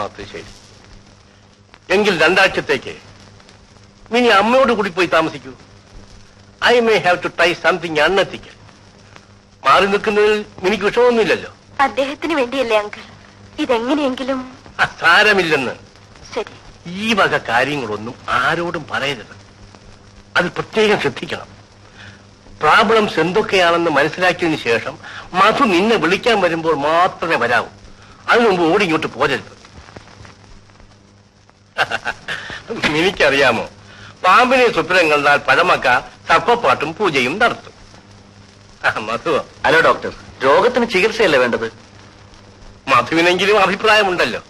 അത് ശരി. എങ്കിൽ 2 ആഴ്ചത്തേക്ക് മിനി അമ്മയോട് കൂടി പോയി താമസിക്കൂ. I may have to try something unethical. മാറി നിൽക്കുന്നതിൽ മിനിക്ക് വിഷമമൊന്നുമില്ലല്ലോ. അദ്ദേഹത്തിന് വേണ്ടിയല്ലേ അങ്കിൾ, ഇതെങ്ങനെയെങ്കിലും. സാരമില്ലെന്ന്. ശരി. ഈ വക കാര്യങ്ങളൊന്നും ആരോടും പറയരുത്. അത് പ്രത്യേകം ശ്രദ്ധിക്കണം. പ്രോബ്ലംസ് എന്തൊക്കെയാണെന്ന് മനസ്സിലാക്കിയതിനു ശേഷം മധു നിന്നെ വിളിക്കാൻ വരുമ്പോൾ മാത്രമേ വരാവൂ. അതിനു മുമ്പ് ഓടി ഇങ്ങോട്ട് പോരരുത്. എനിക്കറിയാമോ, പാമ്പിനെ സ്വപ്നം കണ്ടാൽ പഴമക്ക സർപ്പപ്പാട്ടും പൂജയും നടത്തും. മധു. ഹലോ ഡോക്ടർ, രോഗത്തിന് ചികിത്സയല്ലേ വേണ്ടത്? മധുവിനെങ്കിലും അഭിപ്രായമുണ്ടല്ലോ.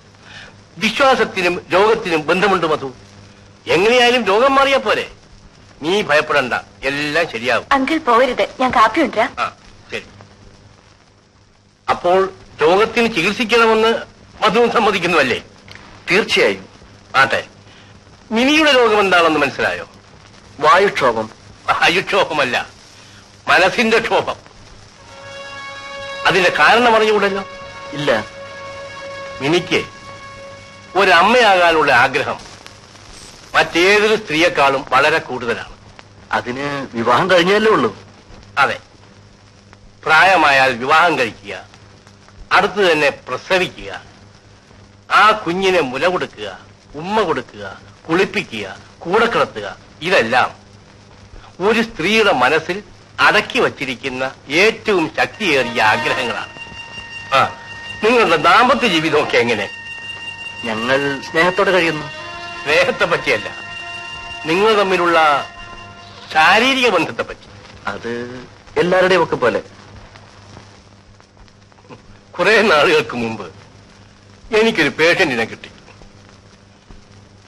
വിശ്വാസത്തിനും രോഗത്തിനും ബന്ധമുണ്ട് മധു. എങ്ങനെയായാലും രോഗം മാറിയാ പോരെ. നീ ഭയപ്പെടണ്ട, എല്ലാം ശരിയാവും. അങ്കിൾ പോകരുത്, ഞാൻ കാപ്പി കൊണ്ടുവരാം. ശരി. അപ്പോൾ രോഗത്തിന് ചികിത്സിക്കണമെന്ന് മധു സമ്മതിക്കുന്നുവല്ലേ? തീർച്ചയായും. ആട്ടെ, മിനിയുടെ രോഗം എന്താണെന്ന് മനസ്സിലായോ? വായുക്ഷോഭം. വായുക്ഷോഭമല്ല, മനസ്സിന്റെ ക്ഷോഭം. അതിന്റെ കാരണം അറിഞ്ഞുകൂടല്ലോ? ഇല്ല. മിനിക്ക് ഒരമ്മയാകാനുള്ള ആഗ്രഹം മറ്റേതൊരു സ്ത്രീയെക്കാളും വളരെ കൂടുതലാണ്. അതിന് വിവാഹം കഴിഞ്ഞല്ലേ ഉള്ളൂ? അതെ. പ്രായമായാൽ വിവാഹം കഴിക്കുക, അടുത്ത് തന്നെ പ്രസവിക്കുക, ആ കുഞ്ഞിനെ മുല കൊടുക്കുക, ഉമ്മ കൊടുക്കുക, കുളിപ്പിക്കുക, കൂടെ കിടത്തുക, ഇതെല്ലാം ഒരു സ്ത്രീയുടെ മനസ്സിൽ അടക്കി വച്ചിരിക്കുന്ന ഏറ്റവും ശക്തിയേറിയ ആഗ്രഹങ്ങളാണ്. നിങ്ങളുടെ ദാമ്പത്യ ജീവിതമൊക്കെ എങ്ങനെ? ഞങ്ങൾ സ്നേഹത്തോടെ കഴിയുന്നു. സ്നേഹത്തെ പറ്റിയല്ല, നിങ്ങൾ തമ്മിലുള്ള ശാരീരിക ബന്ധത്തെ പറ്റി. അത് എല്ലാവരുടെയും ഒക്കെ പോലെ. കുറെ നാളുകൾക്ക് മുമ്പ് എനിക്കൊരു പേഷ്യന്റിനെ കിട്ടി.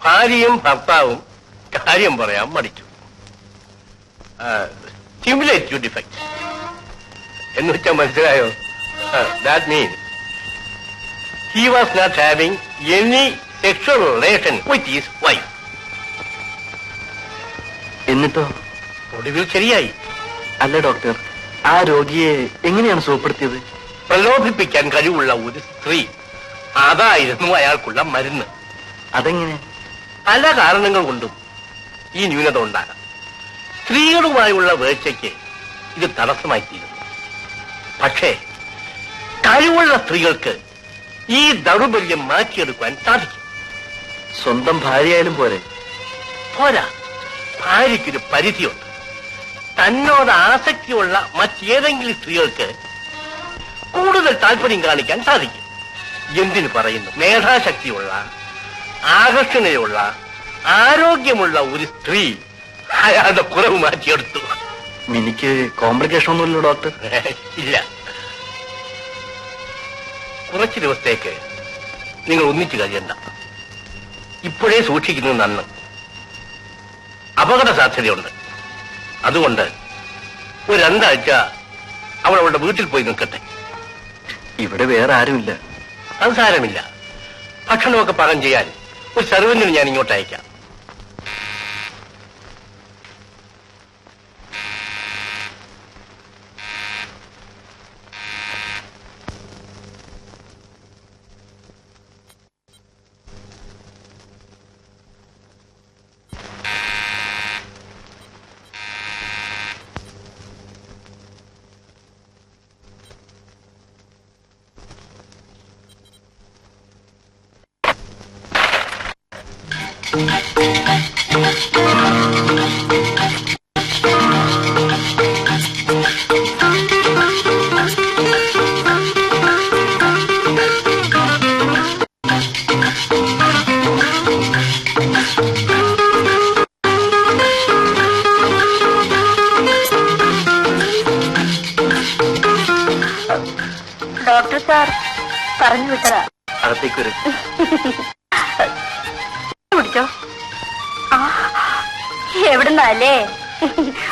ഭാര്യയും ഭർത്താവും കാര്യം പറയാൻ മടിച്ചു. സ്റ്റിമുലേറ്റീവ് ഡിഫക്റ്റ് എന്ന് വെച്ചാൽ മനസ്സിലായോ? That means he was not having any sexual relation with his wife. എന്നിട്ടോ? ഒടുവിൽ ശരിയായി. അല്ല ഡോക്ടർ, ആ രോഗിയെ എങ്ങനെയാണ് സുഖപ്പെടുത്തിയത്? പ്രലോഭിപ്പിക്കാൻ കഴിവുള്ള ഒരു സ്ത്രീ, അതായിരുന്നു അയാൾക്കുള്ള മരുന്ന്. അതെങ്ങനെ? പല കാരണങ്ങൾ കൊണ്ടും ഈ ന്യൂനത ഉണ്ടാകാം. സ്ത്രീകളുമായുള്ള വേഴ്ചയ്ക്ക് ഇത് തടസ്സമായി തീരുന്നു. പക്ഷേ കഴിവുള്ള സ്ത്രീകൾക്ക് ഈ ദൗർബല്യം മാറ്റിയെടുക്കാൻ സാധിക്കും. സ്വന്തം ഭാര്യയായാലും പോരെ? പോരാ, ഭാര്യയ്ക്കൊരു പരിധിയുണ്ട്. തന്നോട് ആസക്തിയുള്ള മറ്റേതെങ്കിലും സ്ത്രീകൾക്ക് കൂടുതൽ താല്പര്യം കാണിക്കാൻ സാധിക്കും. എന്തിനു പറയുന്നു, മേധാശക്തിയുള്ള, ആകർഷണയുള്ള, ആരോഗ്യമുള്ള ഒരു സ്ത്രീ അയാളുടെ കുറവ് മാറ്റിയെടുത്തു. എനിക്ക് കോംപ്ലിക്കേഷൻ ഒന്നുമില്ല ഡോക്ടർ? ഇല്ല. കുറച്ചു ദിവസത്തേക്ക് നിങ്ങൾ ഒന്നിച്ചു കഴിയണ്ട. ഇപ്പോഴേ സൂക്ഷിക്കുന്നത് നന്ന്. അപകട സാധ്യതയുണ്ട്. അതുകൊണ്ട് ഒരു 2 ആഴ്ച അവൾ അവളുടെ വീട്ടിൽ പോയി നിൽക്കട്ടെ. ഇവിടെ വേറെ ആരുമില്ല. അത് സാരമില്ല. ഭക്ഷണമൊക്കെ പാകം ചെയ്യാൻ ഒരു സെർവന്റിന് ഞാൻ ഇങ്ങോട്ട് അയക്കാം. ഡോക്ടർ സാർ പറഞ്ഞു വിട്ടതാ. അകത്തേക്ക് വരും. കുടിച്ചോ. എവിടുന്നല്ലേ?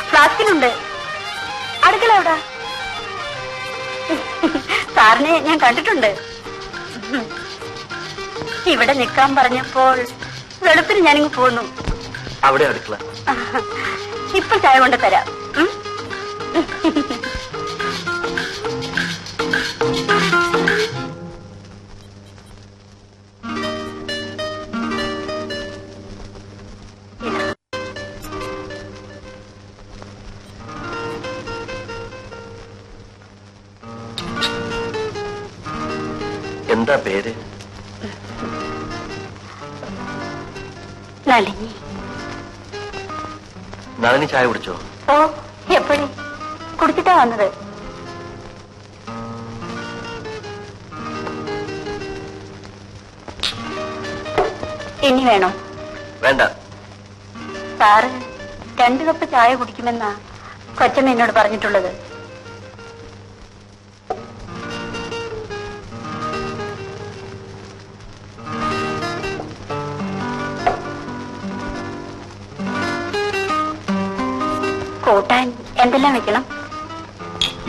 ഫ്ലാസ്കിലുണ്ട്. അടുക്കള എവിടാ? സാറിനെ ഞാൻ കണ്ടിട്ടുണ്ട്. ഇവിടെ നിൽക്കാൻ പറഞ്ഞപ്പോൾ വെളുപ്പിന് ഞാനിങ്ങ് പോന്നു. അവിടെ അടുക്കള. ഇപ്പൊ ചായ കൊണ്ട് തരാം. എന്താ പേര്? നളിനി. നളിനി ചായ കുടിച്ചോ? ഓ, എപ്പോഴും കുടിച്ചിട്ടാ വന്നത്. ഇനി വേണോ? വേണ്ട. സാറ് 2 കപ്പ് ചായ കുടിക്കുമെന്നാ കൊച്ചമ്മ എന്നോട് പറഞ്ഞിട്ടുള്ളത്. കൂട്ടാൻ എന്തെല്ലാം വെക്കണം?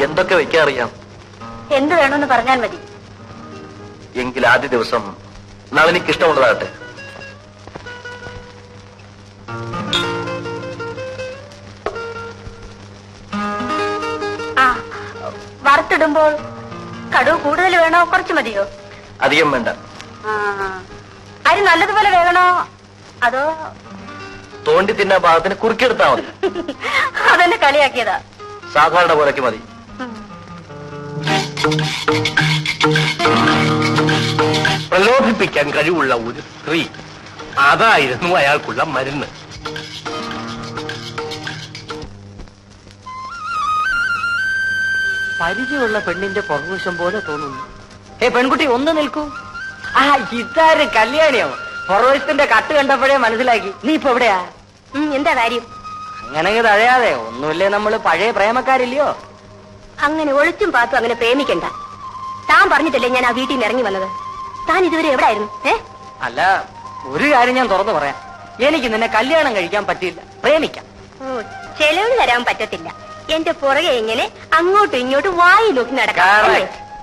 എന്തൊക്കെ വെക്കാൻ അറിയാം. എന്ത് വേണമെന്ന് പറഞ്ഞാൽ മതി. എങ്കിൽ ആദ്യ ദിവസം നളിനിക്ക് ഇഷ്ടമുള്ളതാകട്ടെ. ആ, വറുത്തിടുമ്പോൾ കടുവ് കൂടുതൽ വേണോ കുറച്ച് മതിയോ? അധികം വേണ്ട. അരി നല്ലതുപോലെ വേണോ അതോ തോണ്ടി തിന്നാ ഭാഗത്തിന് കുറുക്കിയെടുത്താ മതി. അതെന്നെ കളിയാക്കിയതാ. സാധാരണ പോലൊക്കെ മതി. പ്രലോഭിപ്പിക്കാൻ കഴിവുള്ള ഒരു സ്ത്രീ, അതായിരുന്നു അയാൾക്കുള്ള മരുന്ന്. പരിചയമുള്ള പെണ്ണിന്റെ പുറകുവശം പോലെ തോന്നുന്നു. പെൺകുട്ടി ഒന്ന് നിൽക്കൂ. ആ, ഇതാര് കല്യാണിയോ? പുറവശത്തിന്റെ കട്ട് കണ്ടപ്പോഴേ മനസ്സിലാക്കി. നീ ഇപ്പൊ എവിടെയാ? എന്താ കാര്യം? അങ്ങനെ തഴയാതെ. ഒന്നുമില്ലേ, നമ്മള് പഴയ പ്രേമക്കാരില്ലയോ? അങ്ങനെ ഒളിച്ചും പാത്തും അങ്ങനെ പ്രേമിക്കണ്ട. താൻ പറഞ്ഞിട്ടല്ലേ ഞാൻ ആ വീട്ടിൽ നിന്ന് ഇറങ്ങി വന്നത്. താൻ ഇതുവരെ എവിടെ ആയിരുന്നു? അല്ല, ഒരു കാര്യം ഞാൻ തുറന്നു പറയാം. എനിക്ക് നിന്നെ കല്യാണം കഴിക്കാൻ പറ്റില്ല, പ്രേമിക്കാം. ചെലവ് തരാൻ പറ്റത്തില്ല. എന്റെ പുറകെ ഇങ്ങനെ അങ്ങോട്ടും ഇങ്ങോട്ടും വായി നോക്കി നടക്കാം.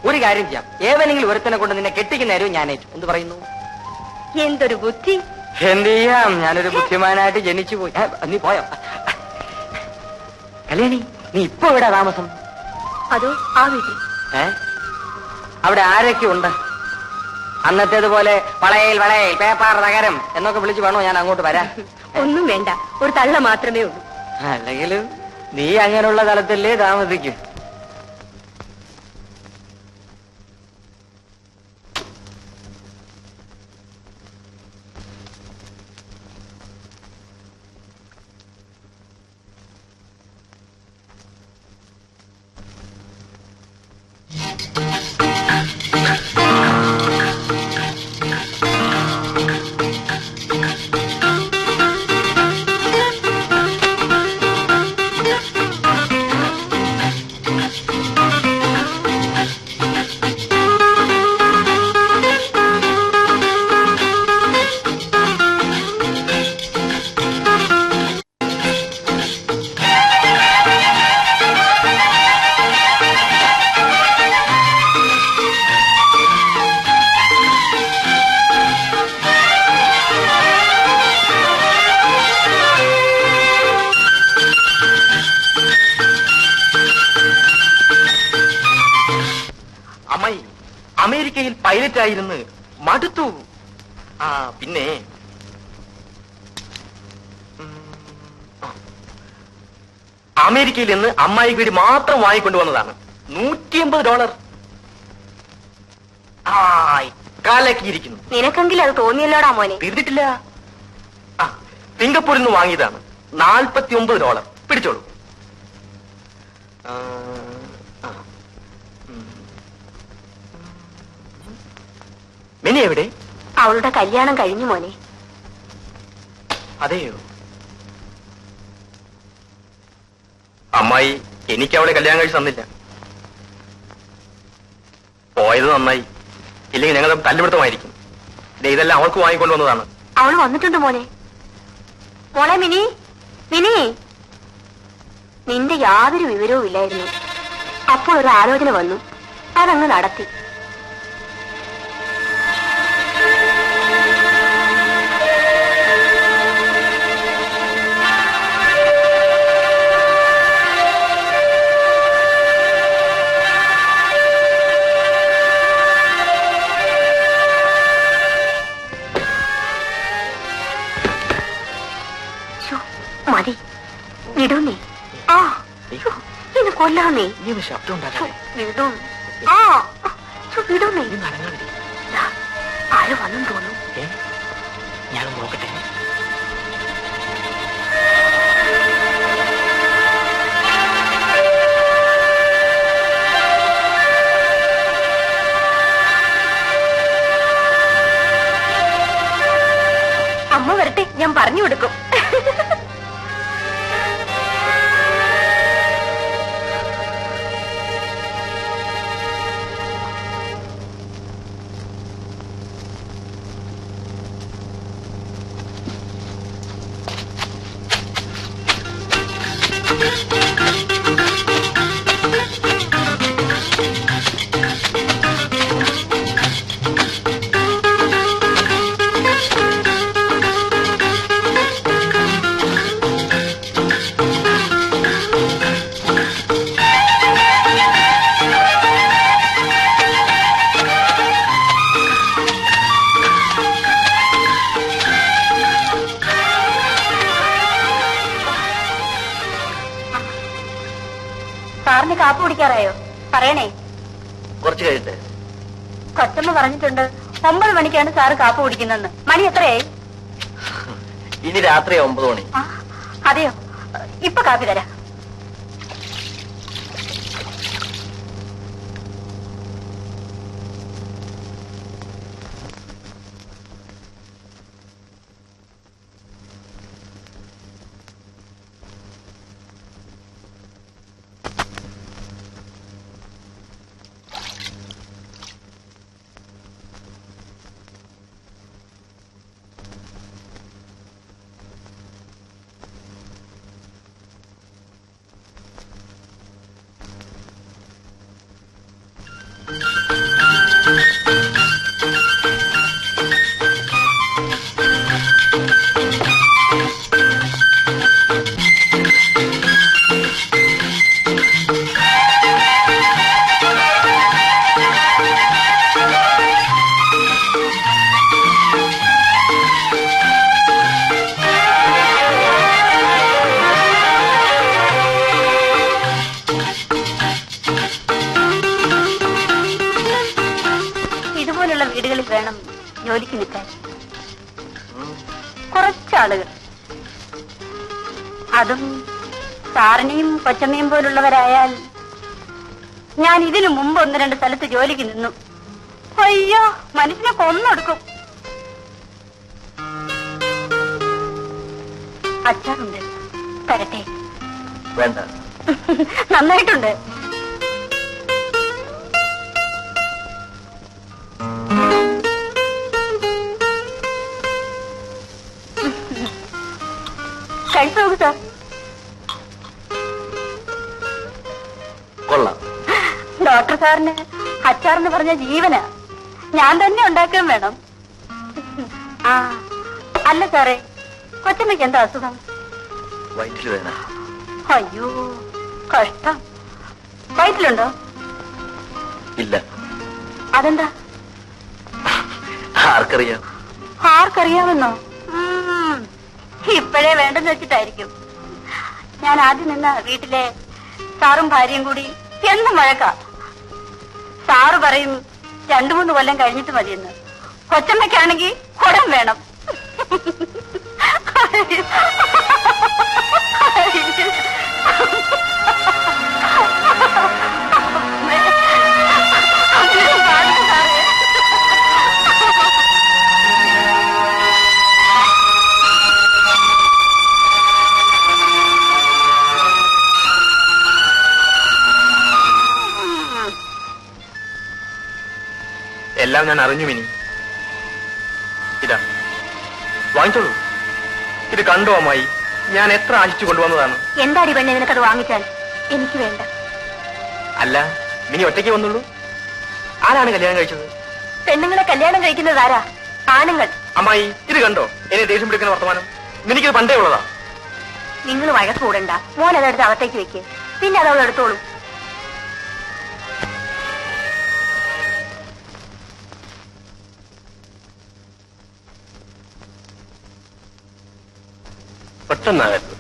ഒരു കാര്യം ചെയ്യാം. ഏവനെങ്കിലും ഒരുത്തനെ കൊണ്ട് നിന്നെ കെട്ടിക്കുന്ന നേരവും ഞാൻ ഏറ്റു. എന്ത് പറയുന്നു? എന്തൊരു ബുദ്ധി! എന്ത് ചെയ്യാം, ഞാനൊരു ബുദ്ധിമാനായിട്ട് ജനിച്ചു പോയി. നീ പോയോ? കല്യാണി, നീ ഇപ്പൊ എവിടെ താമസം? അതോ ആ വീട്ടിൽ. അവിടെ ആരൊക്കെ ഉണ്ട്? അന്നത്തേതുപോലെ വളയിൽ വളയിൽ പേപ്പാർ നഗരം എന്നൊക്കെ വിളിച്ചു വേണോ ഞാൻ അങ്ങോട്ട് വരാൻ? ഒന്നും വേണ്ട, ഒരു തള്ള മാത്രമേ ഉള്ളൂ. അല്ലെങ്കിലും നീ അങ്ങനെയുള്ള തലത്തിലേ താമസിക്കും. അമേരിക്കയിൽ പൈലറ്റായിരുന്നു, മടുത്തു. ആ പിന്നെ അമേരിക്കയിൽ നിന്ന് അമ്മായിക്ക് വേണ്ടി മാത്രം വാങ്ങിക്കൊണ്ടുവന്നതാണ്. $150. കാലക്കിയിരിക്കുന്നു. നിനക്കെങ്കിലും അത് തോന്നിയല്ലോടാ മോനെ. തീർന്നിട്ടില്ല. സിംഗപ്പൂരിൽ നിന്ന് വാങ്ങിയതാണ്. $49. പിടിച്ചോളൂ. മിനി എവിടെ? അവളുടെ കല്യാണം കഴിഞ്ഞു മോനെ. അതെയോ? അമ്മായി എനിക്ക് അവളെ കല്യാണം കഴിച്ച് തന്നില്ല. പോയത് നന്നായി, ഇല്ലെങ്കിൽ ഞങ്ങൾ തല്ലുപിടുത്തമായിരിക്കും. ഇതെല്ലാം അവൾക്ക് വാങ്ങിക്കൊണ്ടുവന്നതാണ്. അവള് വന്നിട്ടുണ്ട് മോനെ. മോളെ മിനി, മിനി, നിന്റെ യാതൊരു വിവരവും ഇല്ലായിരുന്നു. അപ്പോൾ ഒരു ആലോചന വന്നു, അതങ്ങ് നടത്തി. മതി, വിടൂന്നേ. ഇത് കൊല്ലാന്നേ. ശബ്ദം ഉണ്ടാകാതെ വിടും. വിടൂന്നേ. ആരോ വന്നു തോന്നുന്നു. ഞാൻ നോക്കട്ടെ. അമ്മ വരട്ടെ, ഞാൻ പറഞ്ഞു കൊടുക്കും. സാറിന് കാപ്പ് കുടിക്കാറായോ? പറയണേ. കുറച്ച് കഴിയട്ടെ. കൊച്ചമ്മ പറഞ്ഞിട്ടുണ്ട് 9 മണിക്കാണ് സാറ് കാപ്പ് കുടിക്കുന്നതെന്ന്. മണി എത്രയായി? ഇനി രാത്രി 9 മണി. അതെയോ? ഇപ്പൊ കാപ്പി തരാം. വീടുകളിൽ വേണം ജോലിക്ക് നിൽക്കാൻ. കുറച്ചാളുകൾ, അതും സാറിനെയും കൊച്ചമ്മയും പോലുള്ളവരായാൽ. ഞാൻ ഇതിനു മുമ്പ് 1-2 സ്ഥലത്ത് ജോലിക്ക് നിന്നു. അയ്യോ, മനുഷ്യനെ കൊന്നൊടുക്കും. അച്ചാറുണ്ട്, തരട്ടെ? വേണ്ട. നന്നായിട്ടുണ്ട്. കഴിച്ചു നോക്കൂ സാർ. കൊള്ളാം. ഡോക്ടർ സാറിന് അച്ചാറെന്ന് പറഞ്ഞ ജീവനാ. ഞാൻ തന്നെ ഉണ്ടാക്കാൻ വേണം. ആ അല്ല സാറേ, കൊച്ചമ്മയ്ക്ക് എന്താ അസുഖം? വയറ്റിൽ വേണം. അയ്യോ കഷ്ടം. വയറ്റിലുണ്ടോ? ഇല്ല. അതെന്താ? ആർക്കറിയാം? ആർക്കറിയാമെന്നോ? ഇപ്പോഴേ വേണ്ടെന്ന് വെച്ചിട്ടായിരിക്കും. ഞാൻ ആദ്യം നിന്ന വീട്ടിലെ സാറും ഭാര്യയും കൂടി എന്നും വഴക്കാ. സാറ് പറയും 2-3 കൊല്ലം കഴിഞ്ഞിട്ട് മതിയെന്ന്. കൊച്ചമ്മയ്ക്കാണെങ്കിൽ കുടം വേണം. എല്ലാം ഞാൻ അറിഞ്ഞു മിനി. ഇതാ വാങ്ങിച്ചോളൂ. ഇത് കണ്ടോ അമ്മായി, ഞാൻ എത്ര ആശിച്ചു കൊണ്ടുവന്നതാണ്. എന്താടി പെണ്ണെ നിനക്കത് വാങ്ങിച്ചാൽ? എനിക്ക് വേണ്ട. അല്ല, മിനി ഒറ്റയ്ക്ക് വന്നുള്ളൂ. ആരാണ് കല്യാണം കഴിച്ചത്? പെണ്ണുങ്ങളെ കല്യാണം കഴിക്കുന്നത് ആരാ? ആണുങ്ങൾ. അമ്മായി, ഇത് കണ്ടോ എന്നെ ദേഷ്യം പിടിക്കുന്ന വർത്തമാനം? എനിക്കിത് പണ്ടേ ഉള്ളതാ. നിങ്ങൾ വഴക്ക് കൂടണ്ട. മോൻ അതെടുത്ത് അകത്തേക്ക് വെക്ക്, പിന്നെ അതവൾ എടുത്തോളൂ. പെട്ടെന്നാകരുത്,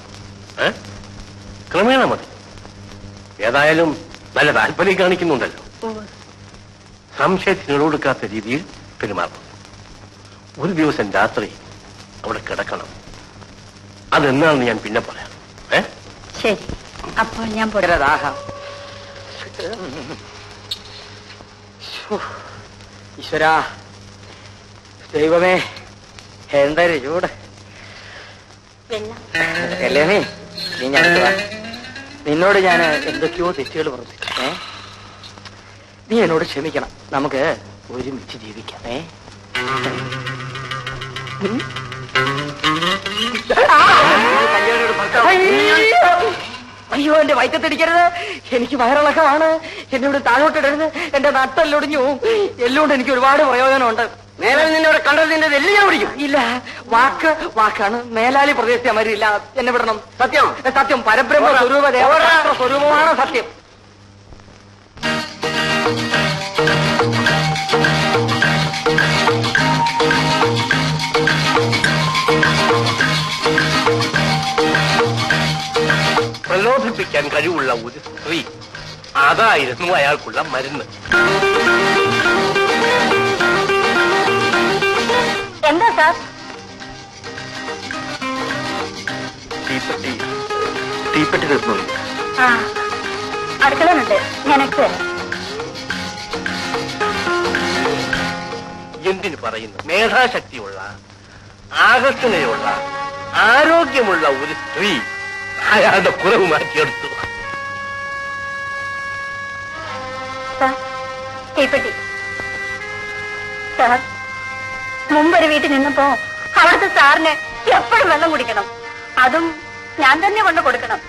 ക്രമേണ മതി. ഏതായാലും നല്ല താല്പര്യം കാണിക്കുന്നുണ്ടല്ലോ. സംശയത്തിന് ഇടകൊടുക്കാത്ത രീതിയിൽ പെരുമാറണം. ഒരു ദിവസം രാത്രി അവിടെ കിടക്കണം. അതെന്നാണെന്ന് ഞാൻ പിന്നെ പറയാം. ശരി, അപ്പോൾ ഞാൻ ദാഹം. ഈശ്വരാ, ദൈവമേ, എന്തൊരു ചൂട്. കല്യാണി, നീ ഞാൻ നിന്നോട് ഞാൻ എന്തൊക്കെയോ തെറ്റുകൾ പറഞ്ഞു. നീ എന്നോട് ക്ഷമിക്കണം. നമുക്ക് ഒരുമിച്ച് ജീവിക്കാം. അയ്യോ, എന്റെ വയറ്റത്തടിക്കരുത്. എനിക്ക് വയറിളക്കമാണ്. എന്നോട് താഴോട്ടിടരുത്. എന്റെ നട്ടെല്ലൊടിഞ്ഞു. എല്ലുകൊണ്ട് എനിക്ക് ഒരുപാട് പ്രയോജനമുണ്ട്. മേലാലി നിന്നോട് കണ്ടത് നിന്റെ എല്ല് ഞാൻ പിടിക്കും. ഇല്ല, വാക്കാണ്. മേലാലി പ്രദേശത്തെ മരിയില്ല. എന്നെ വിടണം. സത്യം, സത്യം. പരബ്രഹ്മ സ്വരൂപ ദേവരാഷ്ട്ര സ്വരൂപമാണ് സത്യം. പ്രലോഭിപ്പിക്കാൻ കഴിവുള്ള ഒരു സ്ത്രീ, അതായിരുന്നു അയാൾക്കുള്ള മരുന്ന്. എന്താ സാർ? തീപ്പെട്ടി തീർന്നു. അടുക്കളയുണ്ട്, ഞാൻ എടുത്തു തരാം. എന്തിനു പറയുന്നു? മേധാശക്തിയുള്ള, ആകർഷണയുള്ള, ആരോഗ്യമുള്ള ഒരു സ്ത്രീ അയാളുടെ കുറവ് മാറ്റിയെടുത്തു. തീപ്പെട്ടി സാർ, മുമ്പൊരു വീട്ടിൽ നിന്നപ്പോ അവിടുത്തെ സാറിന് എപ്പോഴും വെള്ളം കുടിക്കണം. അതും ഞാൻ തന്നെ കൊണ്ട് കൊടുക്കണം.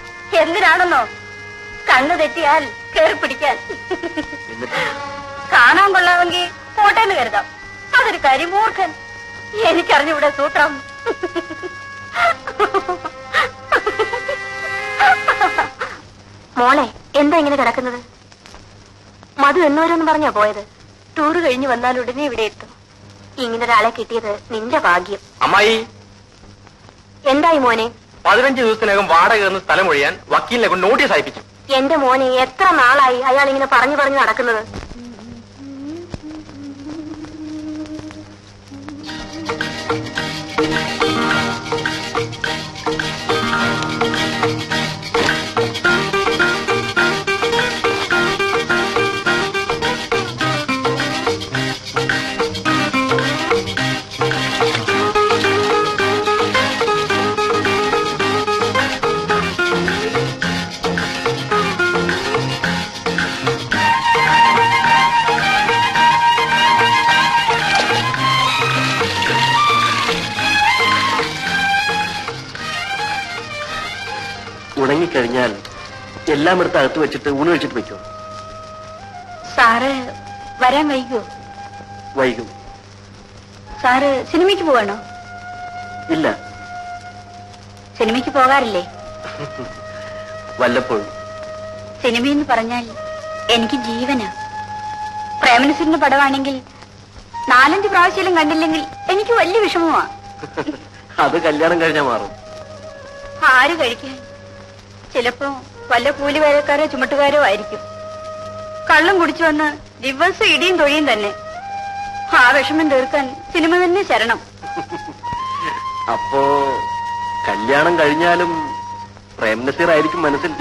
എന്തിനാണെന്നോ? കണ്ണു തെറ്റിയാൽ കയറി പിടിക്കാൻ. കാണാൻ കൊള്ളാമെങ്കിൽ പോട്ടെന്ന് കരുതാം. അതൊരു കരിമൂർഖൻ. എനിക്കറിഞ്ഞൂടെ സൂത്രം. മോളെ, എന്താ ഇങ്ങനെ കിടക്കുന്നത്? മധു എന്നോരെന്ന് പറഞ്ഞാ പോയത്. ടൂറ് കഴിഞ്ഞ് വന്നാൽ ഉടനെ ഇവിടെ എത്തും. ഇങ്ങനെ ഒരാളെ കിട്ടിയത് നിന്റെ ഭാഗ്യം. അമ്മായി, എന്തായി മോനെ? 15 ദിവസത്തിനകം വാടക എന്ന് സ്ഥലമൊഴിയാൻ വക്കീലിനെ കൊണ്ട് നോട്ടീസ് അയപ്പിച്ചു. എന്റെ മോനെ, എത്ര നാളായി അയാൾ ഇങ്ങനെ പറഞ്ഞു നടക്കുന്നത്? ഉണങ്ങിക്കഴിഞ്ഞാൽ എല്ലാം എടുത്ത് അകത്ത് വെച്ചിട്ട് ഊണ് കഴിച്ചിട്ട് വെക്കോ. സാറ് വരാൻ വൈകുമോ? വൈകും. സാറ് സിനിമയ്ക്ക് പോവാണോ? ഇല്ല. സിനിമയ്ക്ക് പോകാറില്ലേ? വല്ലപ്പോഴും. സിനിമയെന്ന് പറഞ്ഞാൽ എനിക്ക് ജീവനാ. പ്രേമനസിന്റെ പടമാണെങ്കിൽ 4-5 പ്രാവശ്യം കണ്ടില്ലെങ്കിൽ എനിക്ക് വലിയ വിഷമമാ. അത് കല്യാണം കഴിഞ്ഞാൽ മാറും. ആര് കഴിക്കാൻ? ചിലപ്പോ വല്ല കൂലിവേലക്കാരോ ചുമട്ടുകാരോ ആയിരിക്കും. കള്ളം കുടിച്ചു വന്ന് ദിവസം ഇടിയും തൊഴിയും തന്നെ. ആ വിഷമം തീർക്കാൻ സിനിമ തന്നെ ശരണം. അപ്പോ കല്യാണം കഴിഞ്ഞാലും പ്രേംനസീർ ആയിരിക്കും മനസ്സിൽ.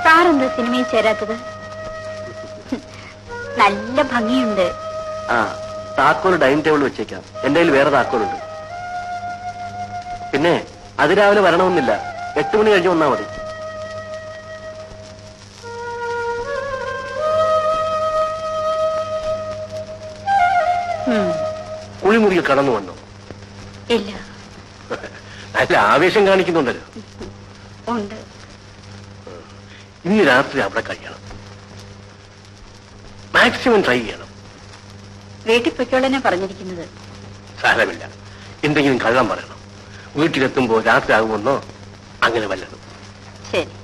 സാറെന്താ സിനിമയിൽ ചേരാത്തത്? നല്ല ഭംഗിയുണ്ട്. താക്കോൽ ഡൈനിങ് ടേബിൾ വെച്ചേക്കാം. എന്റെ കയ്യിൽ വേറെ താക്കോലുണ്ട്. പിന്നെ അതിരാവിലെ വരണമെന്നില്ല. 8 മണി കഴിഞ്ഞ് വന്നാ മതി. കുളിമുറിയിൽ കടന്നു വന്നോ? ഇല്ല. നല്ല ആവേശം കാണിക്കുന്നുണ്ടല്ലോ. ഉണ്ട്. ഇന്ന് രാത്രി അവിടെ കഴിയണം. മാക്സിമം ട്രൈ ചെയ്യണം. വീട്ടിൽ പൊയ്ക്കോളനെ പറഞ്ഞിരിക്കുന്നത്. സാരമില്ല, എന്തെങ്കിലും കള്ളം പറയണം. വീട്ടിലെത്തുമ്പോ രാത്രി ആകുമെന്നോ അങ്ങനെ വല്ലതും. ശരി.